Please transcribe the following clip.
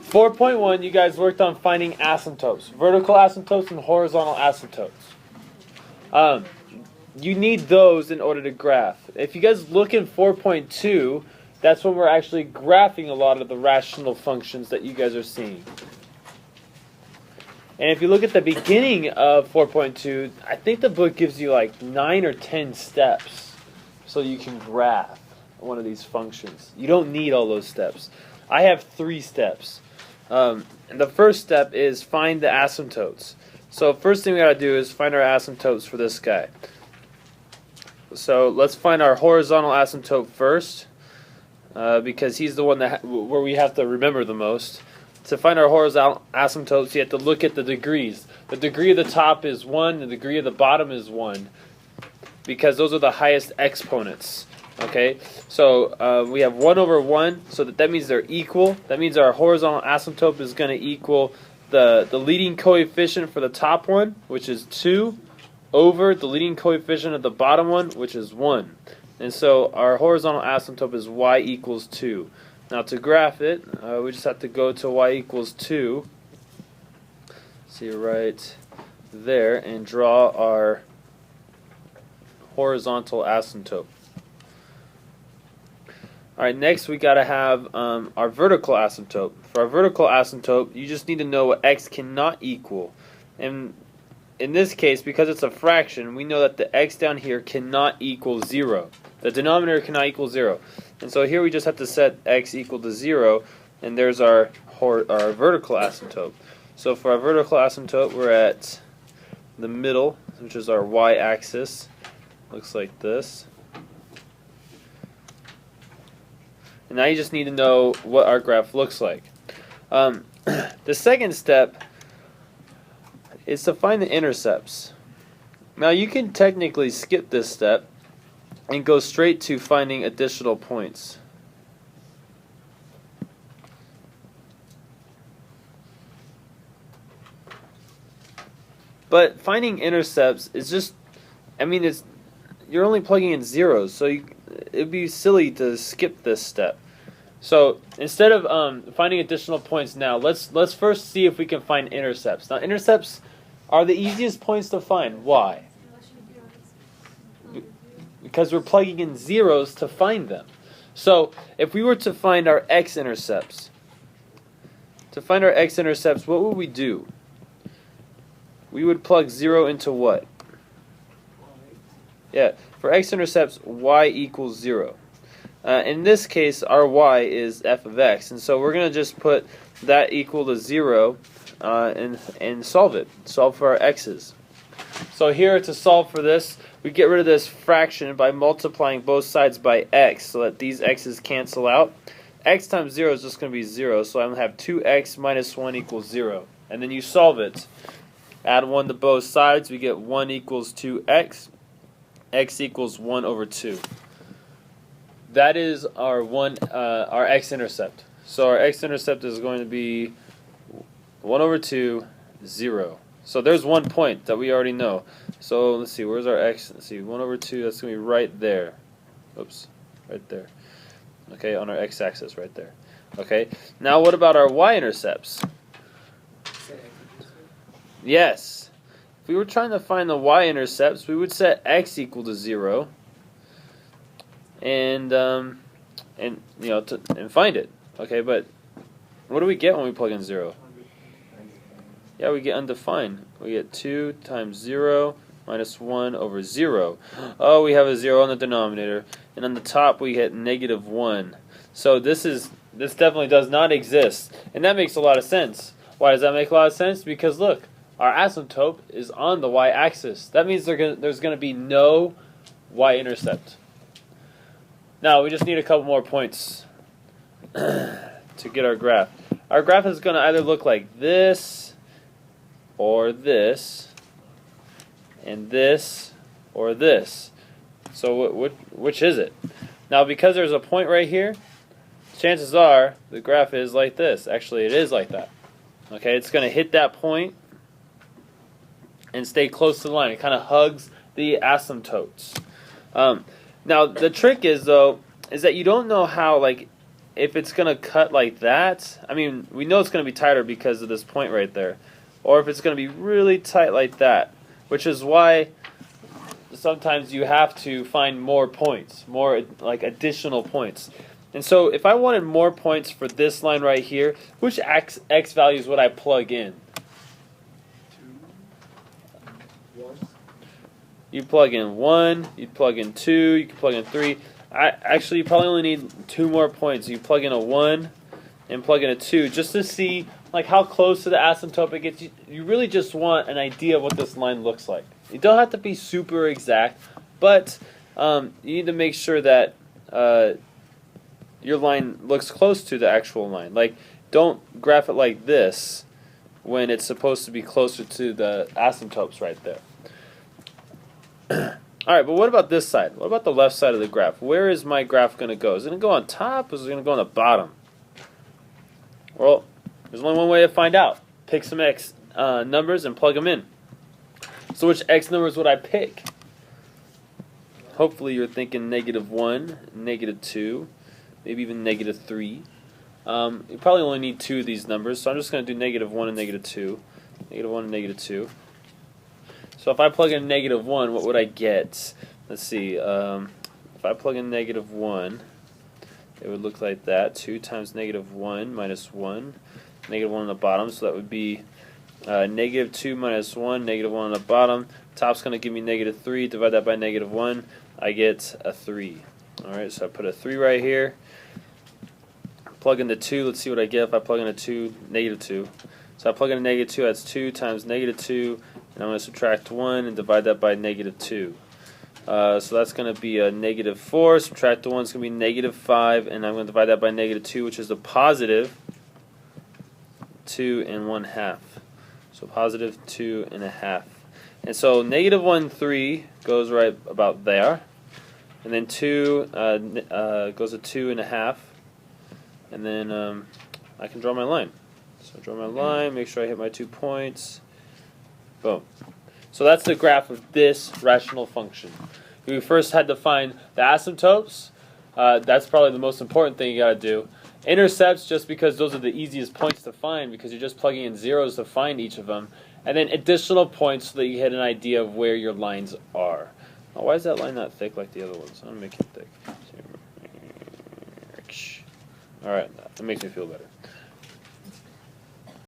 4.1, you guys worked on finding asymptotes, vertical asymptotes and horizontal asymptotes. You need those in order to graph. If you guys look in 4.2, that's when we're actually graphing a lot of the rational functions that you guys are seeing. And if you look at the beginning of 4.2, I think the book gives you like 9 or 10 steps so you can graph one of these functions. You don't need all those steps. I have 3 steps. And the first step is find the asymptotes. So first thing we got to do is find our asymptotes for this guy. So let's find our horizontal asymptote first, because he's the one where we have to remember the most. To find our horizontal asymptotes, you have to look at the degrees. The degree of the top is 1, the degree of the bottom is 1, because those are the highest exponents. Okay, so we have 1 over 1, so that means they're equal. That means our horizontal asymptote is going to equal the leading coefficient for the top one, which is 2, over the leading coefficient of the bottom one, which is 1. And so our horizontal asymptote is y equals 2. Now to graph it, we just have to go to y equals 2. See right there, and draw our horizontal asymptote. Alright, next we got to have our vertical asymptote. For our vertical asymptote, you just need to know what x cannot equal. And in this case, because it's a fraction, we know that the x down here cannot equal 0. The denominator cannot equal 0. And so here we just have to set x equal to 0, and there's our vertical asymptote. So for our vertical asymptote, we're at the middle, which is our y-axis. Looks like this. And now you just need to know what our graph looks like. The second step is to find the intercepts. Now you can technically skip this step and go straight to finding additional points. But finding intercepts is just, you're only plugging in zeros, so it'd be silly to skip this step. So instead of finding additional points now, let's first see if we can find intercepts. Now intercepts are the easiest points to find. Why? Because we're plugging in zeros to find them. So if we were to find our x-intercepts, what would we do? We would plug 0 into what? Yeah, for x-intercepts, y equals 0. In this case, our y is f of x, and so we're going to just put that equal to 0 and solve it. Solve for our x's. So here, to solve for this, we get rid of this fraction by multiplying both sides by x, so that these x's cancel out. X times 0 is just going to be 0, so I'm going to have 2x minus 1 equals 0. And then you solve it. Add 1 to both sides, we get 1 equals 2x. X equals 1 over 2. That is our x-intercept. So our x-intercept is going to be 1 over 2, 0. So there's 1 point that we already know. So let's see, where's our x? Let's see, 1 over 2, that's going to be right there. Oops, right there. Okay, on our x-axis right there. Okay, now what about our y-intercepts? Yes. If we were trying to find the y-intercepts, we would set x equal to 0 and find it. Okay, but what do we get when we plug in 0? Yeah, we get undefined. We get 2 times 0 minus 1 over 0. Oh, we have a 0 on the denominator. And on the top, we get negative 1. So this definitely does not exist. And that makes a lot of sense. Why does that make a lot of sense? Because look, our asymptote is on the y-axis. That means there's going to be no y-intercept. Now, we just need a couple more points to get our graph. Our graph is going to either look like this, or this, and this, or this. So which is it? Now, because there's a point right here, chances are the graph is like this. Actually, it is like that. Okay, it's going to hit that point and stay close to the line. It kind of hugs the asymptotes. Now, the trick is, though, is that you don't know how, if it's going to cut like that, I mean, we know it's going to be tighter because of this point right there. Or if it's going to be really tight like that, which is why sometimes you have to find more points, more like additional points. And so if I wanted more points for this line right here, which x values would I plug in? 2, 1. You plug in 1, you plug in 2, you can plug in 3. Actually, you probably only need 2 more points. You plug in a 1 and plug in a 2 just to see like how close to the asymptote it gets. You really just want an idea of what this line looks like. You don't have to be super exact, but you need to make sure that your line looks close to the actual line. Like, don't graph it like this when it's supposed to be closer to the asymptotes right there. Alright, but what about this side? What about the left side of the graph? Where is my graph going to go? Is it going to go on top or is it going to go on the bottom? Well, there's only one way to find out. Pick some x numbers and plug them in. So which x numbers would I pick? Hopefully you're thinking -1, -2, maybe even -3. You probably only need 2 of these numbers, so I'm just going to do -1 and -2. -1 and -2. So if I plug in -1, what would I get? Let's see. If I plug in -1, it would look like that. 2 times -1 minus 1. -1 on the bottom, so that would be -2 minus 1, -1 on the bottom. Top's going to give me -3. Divide that by -1. I get a 3. Alright, so I put a 3 right here. Plug in the 2. Let's see what I get if I plug in a 2. -2. So I plug in a -2. That's 2 times -2. And I'm going to subtract 1 and divide that by -2. So that's going to be a -4. Subtract the 1 is going to be -5. And I'm going to divide that by -2, which is a positive 2 1/2. So positive 2 1/2. And so -1, 3 goes right about there. And then 2 goes to 2 1/2. And then I can draw my line. So draw my line, make sure I hit my 2 points. Boom. So that's the graph of this rational function. We first had to find the asymptotes. That's probably the most important thing you got to do. Intercepts, just because those are the easiest points to find because you're just plugging in zeros to find each of them. And then additional points so that you get an idea of where your lines are. Oh, why is that line not thick like the other ones? I'm going to make it thick. Alright, that makes me feel better.